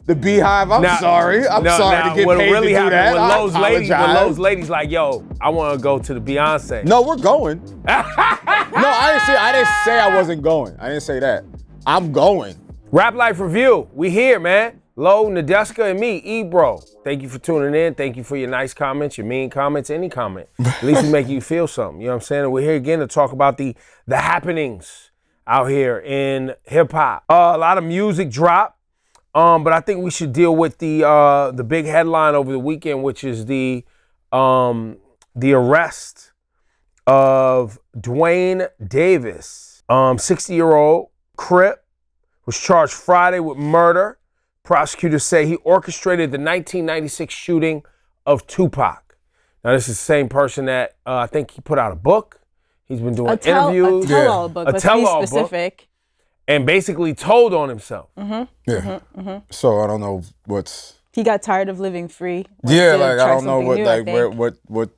the Beehive. I'm sorry. I'm sorry to get paid really to do that. When Lowe's ladies like, yo, I want to go to the Beyonce. No, we're going. No, I didn't say I wasn't going. I didn't say that. I'm going. Rap Life Review. We here, man. Lo, Nadeska, and me, Ebro. Thank you for tuning in. Thank you for your nice comments, your mean comments, any comment. At least we make you feel something. You know what I'm saying? And we're here again to talk about the happenings out here in hip hop. A lot of music drop, but I think we should deal with the big headline over the weekend, which is the arrest of Duane Davis, 60-year-old Crip, was charged Friday with murder. Prosecutors say he orchestrated the 1996 shooting of Tupac. Now, this is the same person that I think he put out a book. He's been doing interviews. A tell-all book, let's be specific. Book, and basically told on himself. So I don't know what's... He got tired of living free. Yeah, like I don't know what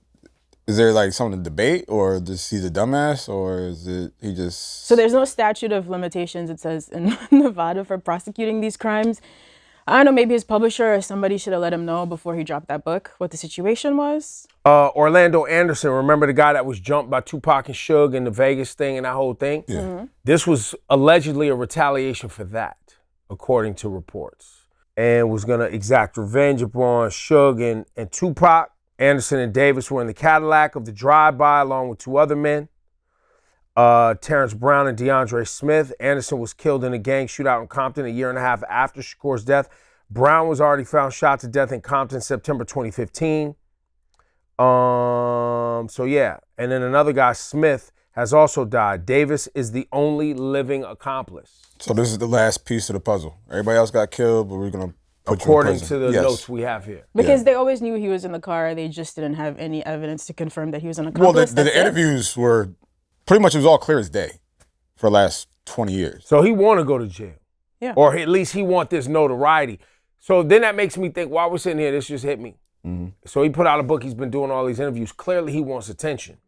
is there like something to debate, or just he's a dumbass, or is it he just... So there's no statute of limitations, it says, in Nevada for prosecuting these crimes. I don't know, maybe his publisher or somebody should have let him know before he dropped that book what the situation was. Orlando Anderson, remember the guy that was jumped by Tupac and SHAQ in the Vegas thing and that whole thing? Yeah. This was allegedly a retaliation for that, according to reports, and was gonna exact revenge upon SHAQ and Tupac. Anderson and Davis were in the Cadillac of the drive-by along with two other men, Terrence Brown and DeAndre Smith. Anderson was killed in a gang shootout in Compton a year and a half after Shakur's death. Brown was already found shot to death in Compton September 2015. So yeah, and then another guy, Smith, has also died. Davis is the only living accomplice. So this is the last piece of the puzzle. Everybody else got killed, but we're gonna put according to the notes we have here. Because they always knew he was in the car. They just didn't have any evidence to confirm that he was an accomplice. Well, the interviews were pretty much, it was all clear as day for the last 20 years. So he want to go to jail. Yeah. Or at least he want this notoriety. So then that makes me think, while we're sitting here, this just hit me. So he put out a book. He's been doing all these interviews. Clearly he wants attention.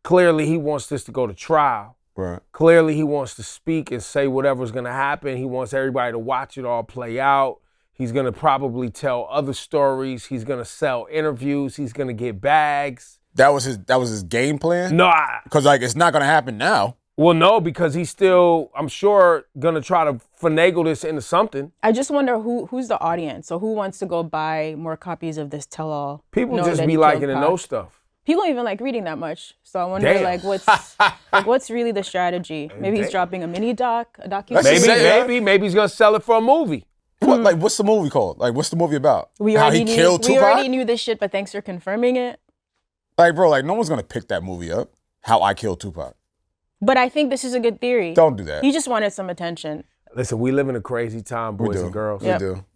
Clearly he wants this to go to trial. Right. Clearly he wants to speak and say whatever's going to happen. He wants everybody to watch it all play out. He's going to probably tell other stories. He's going to sell interviews. He's going to get bags. That was his game plan? No. Because like it's not going to happen now. Well, no, because he's still, I'm sure, going to try to finagle this into something. I just wonder who's the audience. So who wants to go buy more copies of this tell-all? People just be liking to know stuff. People don't even like reading that much. So I wonder, like, what's really the strategy? Maybe he's dropping a mini doc, a documentary. Maybe he's gonna sell it for a movie. What, like, what's the movie called? Like, what's the movie about? How he killed Tupac? We already knew this shit, but thanks for confirming it. Like, bro, like, no one's gonna pick that movie up. How I Killed Tupac. But I think this is a good theory. Don't do that. He just wanted some attention. Listen, we live in a crazy time, boys and girls.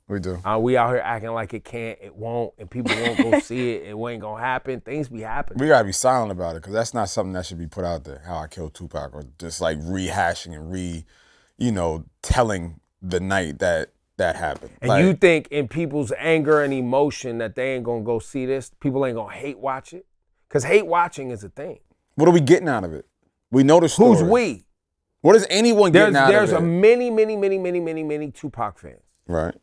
We do. We out here acting like it can't, it won't, and people won't go see it. It ain't gonna happen. Things be happening. We gotta be silent about it, because that's not something that should be put out there. How I Killed Tupac, or just like rehashing and telling the night that happened. And like, you think in people's anger and emotion that they ain't gonna go see this? People ain't gonna hate watch it? Because hate watching is a thing. What are we getting out of it? We know the story. Who's we? What is anyone getting out of it? There's a many Tupac fans. Right.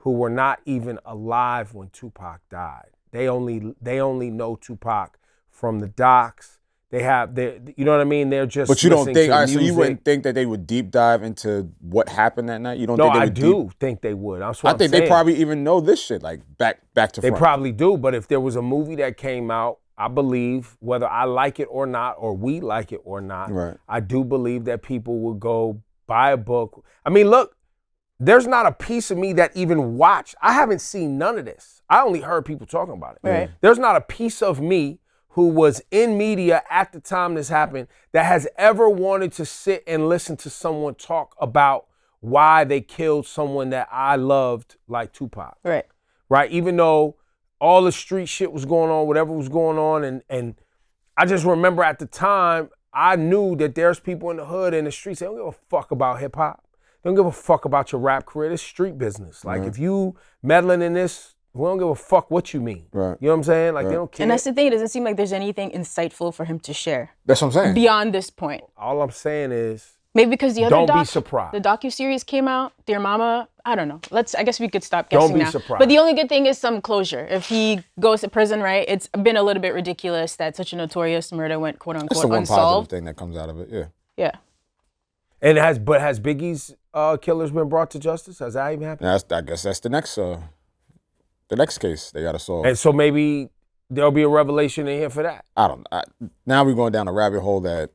Who were not even alive when Tupac died. They only know Tupac from the docs. You know what I mean? They're just. But you don't think, all right, so you wouldn't think that they would deep dive into what happened that night? You don't think they would? No, I do think they would. I think they probably even know this shit, like back to front. They probably do, but if there was a movie that came out, I believe, whether I like it or not, or we like it or not, right, I do believe that people will go buy a book. I mean, look, there's not a piece of me that even watched. I haven't seen none of this. I only heard people talking about it. Right. There's not a piece of me who was in media at the time this happened that has ever wanted to sit and listen to someone talk about why they killed someone that I loved like Tupac. Right. Right? Even though all the street shit was going on, whatever was going on, and I just remember at the time, I knew that there's people in the hood and the streets, they don't give a fuck about hip hop. They don't give a fuck about your rap career. It's street business. Like, if you meddling in this, we don't give a fuck what you mean. Right. You know what I'm saying? Like, they don't care. And that's the thing. It doesn't seem like there's anything insightful for him to share. That's what I'm saying. Beyond this point. All I'm saying is, Maybe because the other Don't be surprised. The docuseries came out, Dear Mama. I don't know. I guess we could stop Don't guessing be now. surprised. But the only good thing is some closure. If he goes to prison, right? It's been a little bit ridiculous that such a notorious murder went quote That's unquote the one unsolved. positive thing that comes out of it. Yeah. Yeah. And has Biggie's killers been brought to justice? Has that even happened? I guess that's the next case they got to solve. And so maybe there'll be a revelation in here for that. I don't. Now we're going down a rabbit hole that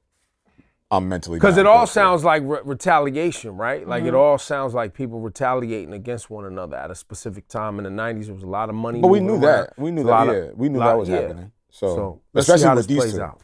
I'm mentally. Because it all sounds like retaliation, right? Like it all sounds like people retaliating against one another at a specific time in the '90s. There was a lot of money. But we moving knew around. that. We knew that. Yeah, we knew that was happening. So let's see especially how with this these plays two. out.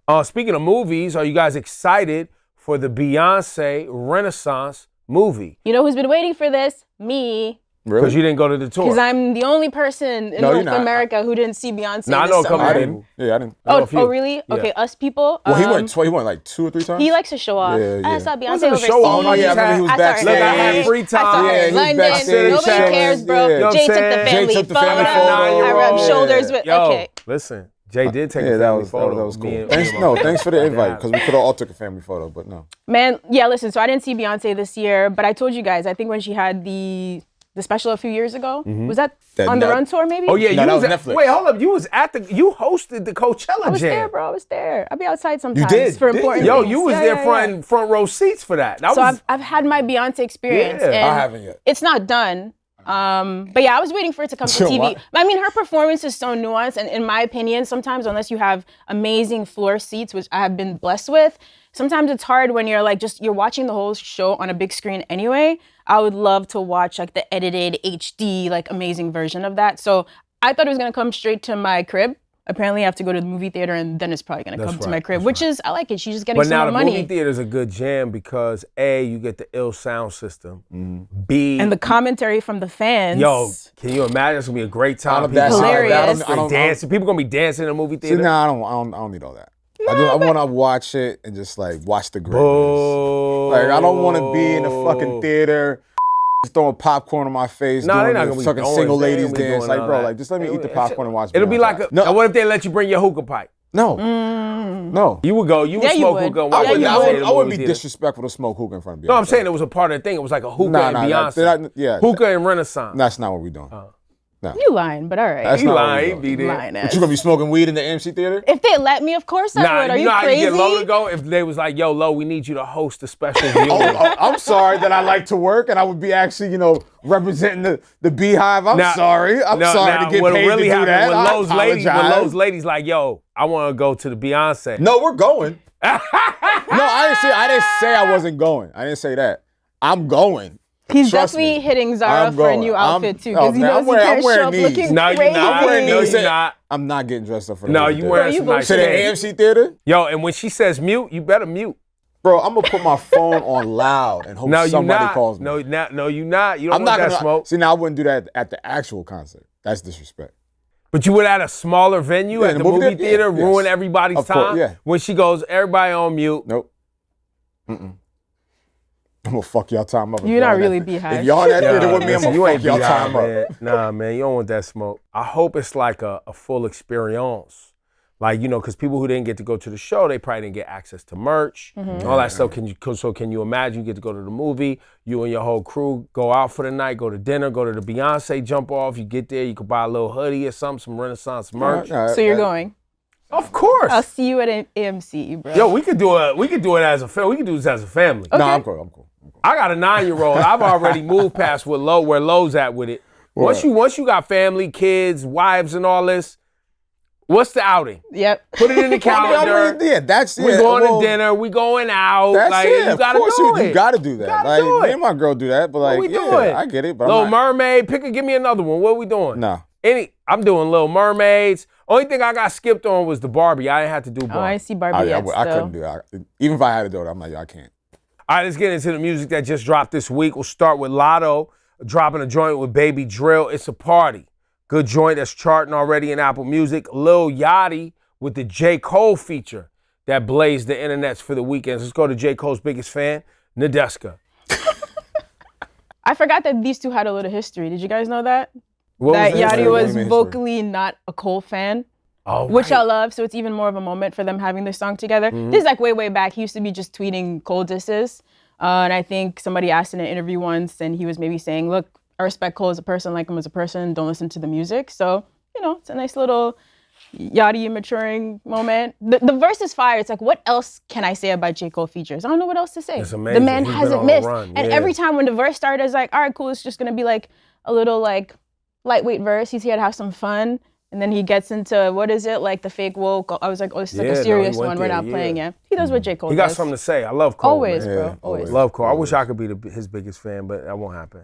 Yeah. Speaking of movies, are you guys excited for the Beyoncé Renaissance movie? You know who's been waiting for this? Me. Really? Because you didn't go to the tour. Because I'm the only person in North America who didn't see Beyonce I this know a couple summer. people. Yeah, I didn't. Oh, really? Yeah. Okay, us people. Well, he went like 2 or 3 times. He likes to show off. Yeah, I yeah. saw Beyonce Wasn't a overseas. show off. Oh, yeah, I remember he was I saw her backstage. Look, I had Spain. free time. I saw her Yeah, he in was London. backstage Nobody chilling. cares, bro. Yeah. You know what Jay I'm took the saying? family Jay took the photo. family photo. I rubbed Yeah. shoulders with. Yo, Okay. listen, Jay did take Yeah, a that family was photo. that was cool. Me and- Thanks, me and my- thanks for the invite Yeah. because we could have all took a family photo, but no. Man, yeah, listen, so I didn't see Beyonce this year, but I told you guys, I think when she had the special a few years ago, was that on the Run tour maybe? Oh yeah, No, you that was was at, Netflix. wait, hold up. You hosted the Coachella I was Jam. there, bro. I was there. I'll be outside sometimes did? for Did important you? Yo, things. you was Yeah, there yeah, yeah. front row seats for that. That So was I've had my Beyonce experience. Yeah. and I haven't yet. It's not done. But yeah, I was waiting for it to come to So TV. what? I mean, her performance is so nuanced, and in my opinion, sometimes unless you have amazing floor seats, which I have been blessed with, sometimes it's hard when you're like you're watching the whole show on a big screen anyway. I would love to watch like the edited HD, like amazing version of that. So I thought it was gonna come straight to my crib. Apparently I have to go to the movie theater and then it's probably gonna come to my crib, which is, I like it. She's just getting But some now more the money. movie theater is a good jam because A, you get the ill sound system. B, And the commentary from the fans. yo, can you imagine? It's gonna be a great time. Out of that People side, Hilarious. I don't- dancing. People gonna be dancing in the movie See, theater. I don't need all that. I want to watch it and just like watch the greatness. Boo. Like I don't want to be in the fucking theater, just throwing popcorn on my face, No, they're doing not the gonna be fucking doing- single they ain't ladies gonna be dance. doing Like, all bro, that. like just let me eat the popcorn and watch. It'll be Beyonce. like no, what if they let you bring your hookah pipe? no, no. You would go. You would Yeah, you smoke would. hookah. and Yeah, watch you Beyonce would. in the I wouldn't movie be theater. disrespectful to smoke hookah in front of Beyonce. No, I'm saying it was a part of the thing. It was like a hookah Nah, and nah, Beyonce. yeah. Hookah and Renaissance. That's not what we're doing. You lying, but all right. That's You not what lying, we he doing. be there. lying But ass. you gonna be smoking weed in the AMC theater? If they let me, of course I Nah, would. Are you you know how crazy? you get low to go? If they was like, yo, Low, we need you to host a special viewing. I'm sorry that I like to work and I would be actually, representing the Beehive. I'm sorry. I'm sorry to get what paid really to do happened that. when I Lowe's apologize. ladies like, yo, I want to go to the Beyonce. No, we're going. No, I didn't say I wasn't going. I didn't say that. I'm going. He's Trust definitely me. hitting Zara I'm for a going. new outfit too, Oh, because he man, knows he can't show up these. looking No, you're crazy. not. I'm wearing No, these. you're not. I'm not getting dressed up for the No, movie you theater. wearing you some go nice To the shit. AMC theater? Yo, and when she says mute, you better mute. Bro, I'm gonna put my phone on loud and hope No, you somebody not. calls me. No, you not. You don't I'm want not that gonna smoke. See, now I wouldn't do that at the actual concert. That's disrespect. But you would at a smaller venue Yeah, at in the the movie movie theater, theater? Yes. ruin everybody's Of course, time. yeah. When she goes, everybody on mute. Nope. I'm gonna fuck y'all time up. if You're y'all not in really that- Beehive. If y'all in that theater with me, I'm Listen, gonna fuck y'all Beehive, time up. man. Nah, man, you don't want that smoke. I hope it's like a full experience. Like, because people who didn't get to go to the show, they probably didn't get access to merch, all that stuff. So can you imagine you get to go to the movie, you and your whole crew go out for the night, go to dinner, go to the Beyonce jump off. You get there, you could buy a little hoodie or something, some Renaissance merch. So you're going. Of course. I'll see you at AMC, bro. Yo, we could do it as a family. We could do this as a family. No, I'm cool. I got a 9-year-old. I've already moved past where Low's at with it. Once you got family, kids, wives, and all this, what's the outing? Yep. Put it in the calendar. That's it. We going to dinner. We going out. That's like, it. You Of gotta course, do it. you gotta do that. Gotta Like do me it. and my girl do that, but like, What we yeah, doing? I get it. But Little I'm not, Mermaid. Give me another one. What we doing? No. I'm doing Little Mermaids. Only thing I got skipped on was the Barbie. I didn't have to do Barbie. Oh, I see Barbie yet I still. couldn't do that. Even if I had to do it, I'm like, I can't. All right, let's get into the music that just dropped this week. We'll start with Latto dropping a joint with Baby Drill. It's a party. Good joint that's charting already in Apple Music. Lil Yachty with the J. Cole feature that blazed the internets for the weekends. Let's go to J. Cole's biggest fan, Nadeska. I forgot that these two had a little history. Did you guys know that? What That was the Yachty history? What do was you mean vocally not a Cole fan. which I love. So it's even more of a moment for them having this song together. This is like way back. He used to be just tweeting Cole disses. And I think somebody asked in an interview once, and he was maybe saying, look, I respect Cole as a person, like him as a person, don't listen to the music. So, you know, it's a nice little Yachty maturing moment. The verse is fire. It's like, what else can I say about J. Cole features? I don't know what else to say. It's amazing. The man hasn't missed. And yeah. every time when the verse started, I was like, all right, cool, it's just gonna be like a little like lightweight verse. He's here to have some fun. And then he gets into, what is it, like the fake woke. I was like, oh, this is like a serious one. We're not playing it. He does what J. Cole does. He got something to say. I love Cole. Always, man. bro. Always. Love Cole. I wish I could be his biggest fan, but that won't happen.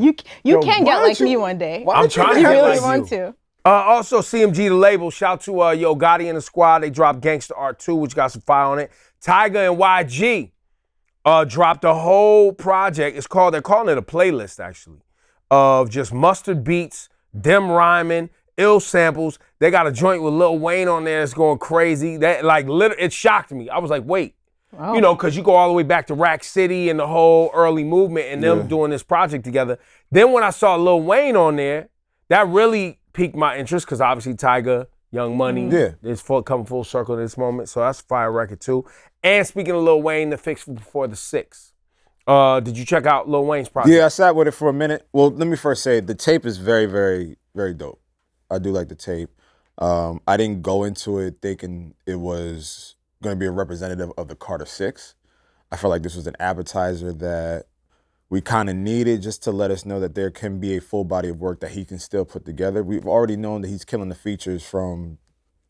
You can get like me one day. I'm trying to You get really like want you. to. Also, CMG the label. Shout to Yo Gotti and the squad. They dropped Gangsta Art 2, which got some fire on it. Tyga and YG dropped a whole project. They're calling it a playlist actually, of just mustard beats, them rhyming, ill samples. They got a joint with Lil Wayne on there that's going crazy. That like it shocked me. I was like, wait. Wow. You know, because you go all the way back to Rack City and the whole early movement and them doing this project together. Then when I saw Lil Wayne on there, that really piqued my interest because obviously Tyga, Young Money, is coming full circle in this moment. So that's a fire record too. And speaking of Lil Wayne, the fix before the 6. Did you check out Lil Wayne's project? Yeah, I sat with it for a minute. Well, let me first say the tape is very, very, very dope. I do like the tape. I didn't go into it thinking it was going to be a representative of the Carter 6. I felt like this was an appetizer that we kind of needed just to let us know that there can be a full body of work that he can still put together. We've already known that he's killing the features from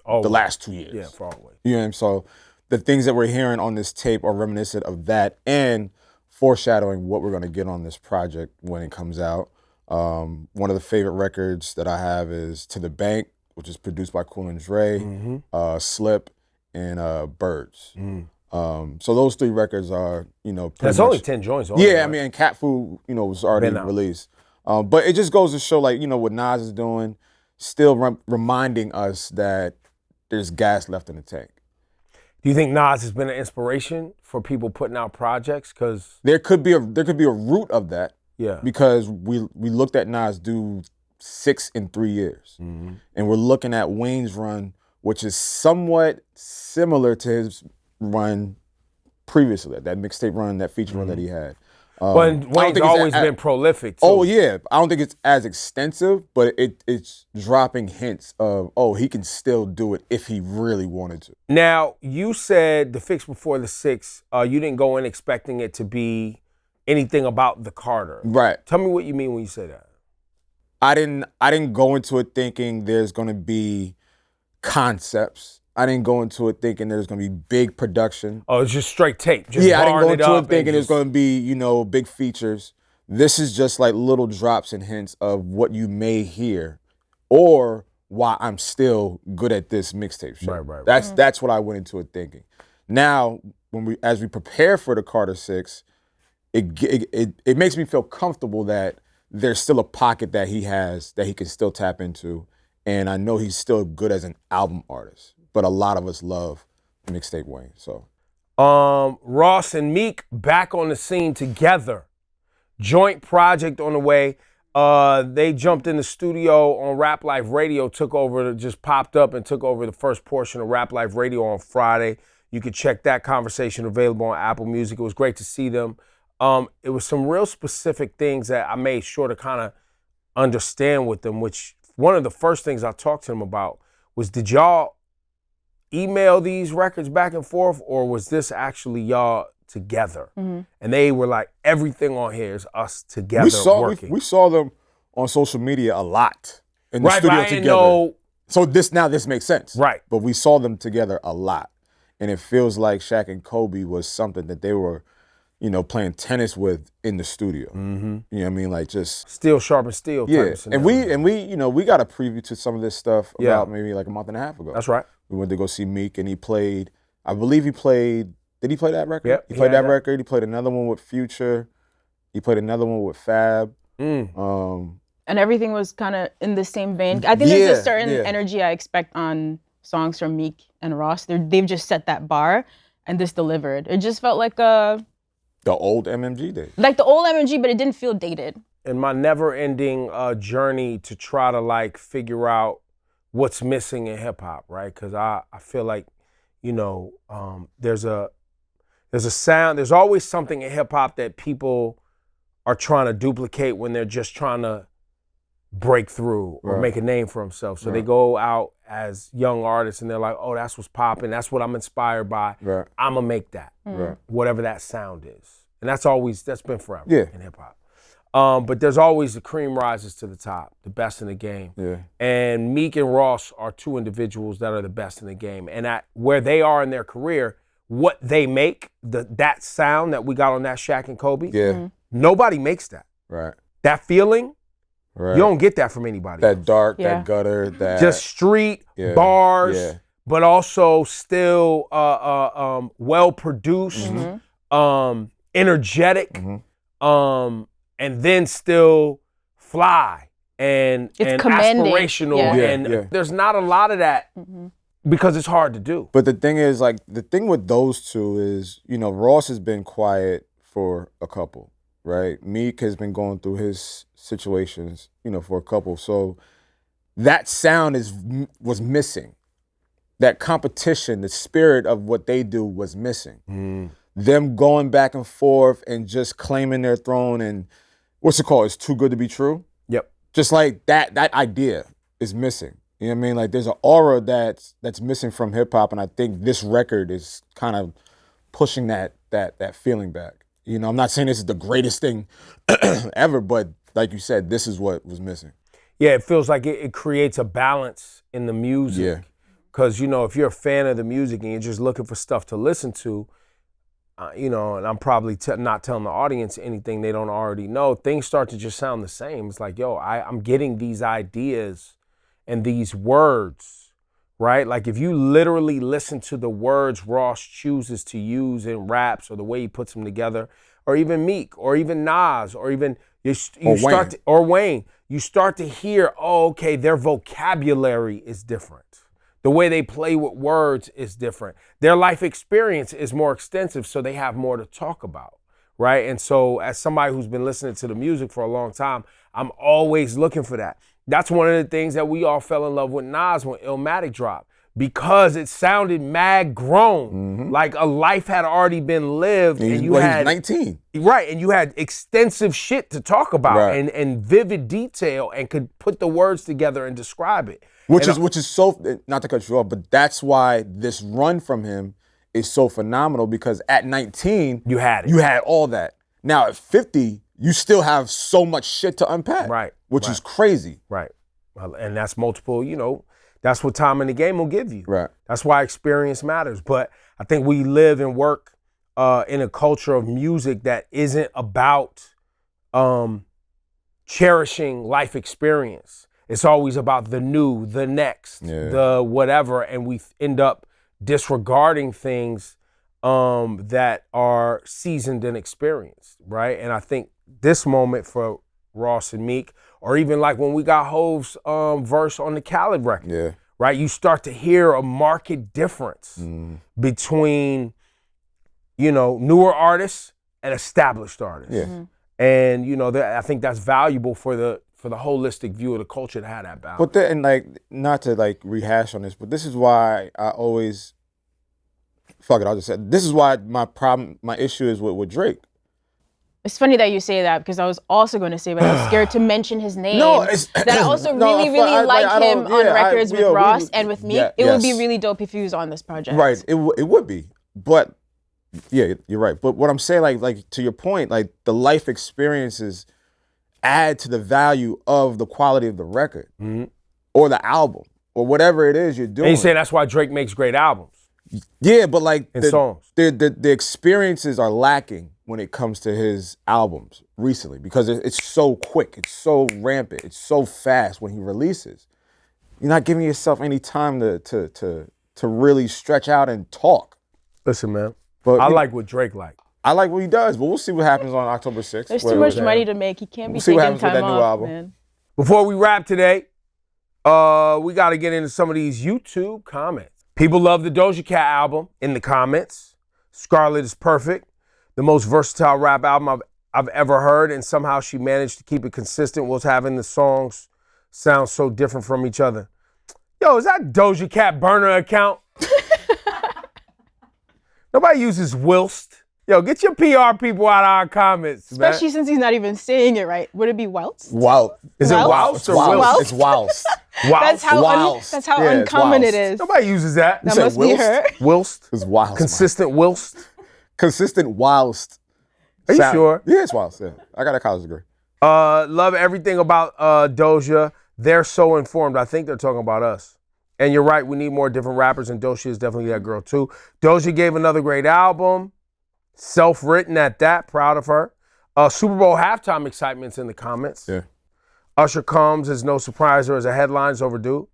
the last 2 years. Yeah, for always. You know what I mean? So the things that we're hearing on this tape are reminiscent of that and foreshadowing what we're going to get on this project when it comes out. One of the favorite records that I have is To The Bank, which is produced by Cool and Dre, Slip, and Birds. So those 3 records are, you know, There's only 10 joints on I mean, and Cat Food, you know, was already released. But it just goes to show, like, you know, what Nas is doing, still reminding us that there's gas left in the tank. Do you think Nas has been an inspiration for people putting out projects? Because there could be a root of that. Yeah. Because we looked at Nas do 6 in 3 years. And we're looking at Wayne's run, which is somewhat similar to his run previously, that mixtape run, that feature run that he had. But Wayne's always been prolific too. Oh yeah, I don't think it's as extensive, but it's dropping hints of, he can still do it if he really wanted to. Now, you said the fix before the 6, you didn't go in expecting it to be anything about the Carter. Right. Tell me what you mean when you say that. I didn't go into it thinking there's gonna be concepts. I didn't go into it thinking there's gonna be big production. Oh, it's just straight tape. Just I didn't go into it thinking there's there's gonna be, you know, big features. This is just like little drops and hints of what you may hear, or why I'm still good at this mixtape shit. Right. That's what I went into it thinking. Now, as we prepare for the Carter 6, it makes me feel comfortable that there's still a pocket that he has that he can still tap into, and I know he's still good as an album artist. But a lot of us love mixtape Wayne. So, Ross and Meek back on the scene together. Joint project on the way. They jumped in the studio on Rap Life Radio, just popped up and took over the first portion of Rap Life Radio on Friday. You could check that conversation available on Apple Music. It was great to see them. It was some real specific things that I made sure to kind of understand with them, which one of the first things I talked to them about was, did y'all email these records back and forth, or was this actually y'all together? And they were like, everything on here is us together working. We saw them on social media a lot in the studio together. So this makes sense. Right. But we saw them together a lot. And it feels like SHAQ and Kobe was something that they were, you know, playing tennis with in the studio. You know what I mean? Like just steel sharp and steel. Yeah. And we, you know, we got a preview to some of this stuff about maybe like a month and a half ago. That's right. We went to go see Meek, and he played, I believe he played, did he play that record? Yep, he played that record. He played another one with Future. He played another one with Fab. And everything was kind of in the same vein. I think there's a certain energy I expect on songs from Meek and Ross. They've just set that bar, and this delivered. It just felt like the old MMG days. Like the old MMG, but it didn't feel dated. In my never-ending journey to try to like figure out what's missing in hip hop, right? Because I feel like, there's a sound, there's always something in hip hop that people are trying to duplicate when they're just trying to break through or make a name for themselves. So they go out as young artists and they're like, oh, that's what's popping. That's what I'm inspired by. Right. I'm gonna make that, whatever that sound is. And that's been forever in hip hop. But there's always the cream rises to the top, the best in the game. Yeah. And Meek and Ross are two individuals that are the best in the game. And at where they are in their career, what they make, that sound that we got on that SHAQ KOBE, nobody makes that. Right. That feeling, right. You don't get that from anybody That else. dark, that gutter, that just street bars, but also still well produced, energetic, and then still fly and aspirational. And there's not a lot of that because it's hard to do. But the thing is, like, the thing with those two is, Ross has been quiet for a couple, right? Meek has been going through his situations, for a couple. So that sound was missing. That competition, the spirit of what they do was missing. Them going back and forth and just claiming their throne and what's it called? It's too good to be true. Yep. Just like that idea is missing. You know what I mean? Like there's an aura that's missing from hip hop, and I think this record is kind of pushing that feeling back. I'm not saying this is the greatest thing ever, but like you said, this is what was missing. Yeah, it feels like it creates a balance in the music. Yeah. Because, if you're a fan of the music and you're just looking for stuff to listen to, and I'm probably not telling the audience anything they don't already know, things start to just sound the same. It's like, I'm getting these ideas and these words, right? Like if you literally listen to the words Ross chooses to use in raps or the way he puts them together, or even Meek, or even Nas, or even Wayne, you start to hear, okay, their vocabulary is different. The way they play with words is different. Their life experience is more extensive, so they have more to talk about, right? And so as somebody who's been listening to the music for a long time, I'm always looking for that. That's one of the things that we all fell in love with Nas when Illmatic dropped, because it sounded mad grown, like a life had already been lived. And you had 19. Right, and you had extensive shit to talk about and vivid detail and could put the words together and describe it. Which is so, not to cut you off, but that's why this run from him is so phenomenal, because at 19, you had it. You had all that. Now at 50, you still have so much shit to unpack. Right. Which is crazy. Right. And that's multiple, that's what time in the game will give you. Right. That's why experience matters. But I think we live and work in a culture of music that isn't about cherishing life experience. It's always about the new, the next, the whatever, and we end up disregarding things that are seasoned and experienced, right? And I think this moment for Ross and Meek, or even like when we got Hov's verse on the Khaled record, right? You start to hear a marked difference between, newer artists and established artists. Yeah. And, I think that's valuable for the holistic view of the culture to have that balance. But not to rehash on this, but this is why I always, I'll just say, this is why my issue is with Drake. It's funny that you say that, because I was also going to say, but I was scared to mention his name. That I also really like him on records with Ross and with Meek. It would be really dope if he was on this project. Right, it would be. But yeah, you're right. But what I'm saying, like to your point, like the life experiences add to the value of the quality of the record or the album or whatever it is you're doing. And you say that's why Drake makes great albums. Yeah, but songs. The experiences are lacking when it comes to his albums recently, because it's so quick, it's so rampant, it's so fast when he releases. You're not giving yourself any time to really stretch out and talk. Listen, man, but I like what Drake like. I like what he does, but we'll see what happens on October 6th. There's too much money to make. He can't be taking time off, man. Before we wrap today, we got to get into some of these YouTube comments. People love the Doja Cat album in the comments. Scarlet is perfect. The most versatile rap album I've ever heard, and somehow she managed to keep it consistent whilst having the songs sound so different from each other. Yo, is that Doja Cat burner account? Nobody uses whilst. Yo, get your PR people out of our comments, Especially man. since he's not even saying it right. Would it be whilst? Wow. Is it Whilst? whilst or Wow. whilst? It's whilst. That's how Whilst. that's how Yeah, it's uncommon whilst. it is. Nobody uses that. That said must be whilst? her. Whilst? It's whilst. Consistent whilst? Consistent whilst. Are you sure? Yeah, it's whilst. Yeah. I got a college degree. Love everything about Doja. They're so informed. I think they're talking about us. And you're right, we need more different rappers, and Doja is definitely that girl too. Doja gave another great album. Self-written at that, proud of her. Super Bowl halftime excitement's in the comments. Yeah. Usher comes as no surprise or as a headline is overdue.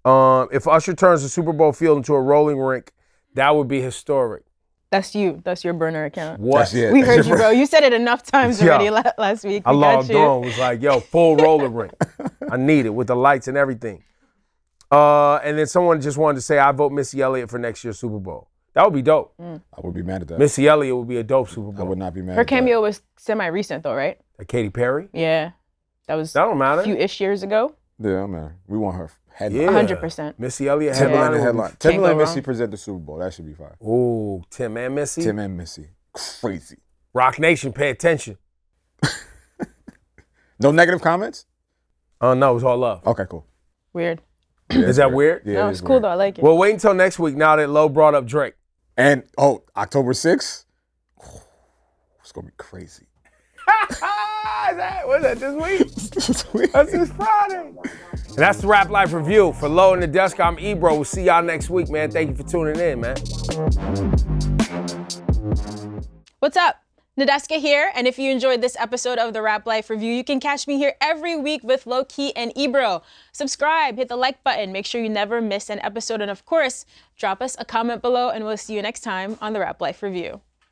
If Usher turns the Super Bowl field into a rolling rink, that would be historic. That's you. That's your burner account. What? That's it. We heard you, bro. You said it enough times Yeah. already last week. I We got logged you. on, was like, yo, full roller rink. I need it with the lights and everything. And then someone just wanted to say, I vote Missy Elliott for next year's Super Bowl. That would be dope. I would be mad at that. Missy Elliott would be a dope Super I Bowl. would not be mad Her at cameo was semi-recent though, right? Like Katy Perry? Yeah. That was That don't matter. a few-ish years ago. that. Yeah, man. We want her headline. Yeah. 100%. Missy Elliott Timberland headline. the would be- headline. go Timberland and Missy wrong. present the Super Bowl. That should be fire. Ooh, Tim and Missy. Tim and Missy. Crazy. Rock Nation, pay attention. No negative comments? Oh, no, it's all love. Okay, cool. Weird. Is that weird? Yeah, No, it it's is cool weird. though. I like it. Well, wait until next week now that Lo brought up Drake. And, October 6th? It's going to be crazy. What's that, this week? This week. That's this Friday. And that's the Rap Life Review. For Lo and Nadeska, I'm Ebro. We'll see y'all next week, man. Thank you for tuning in, man. What's up? Nadeska here, and if you enjoyed this episode of the Rap Life Review, you can catch me here every week with Lowkey and Ebro. Subscribe, hit the like button, make sure you never miss an episode, and of course, drop us a comment below, and we'll see you next time on the Rap Life Review.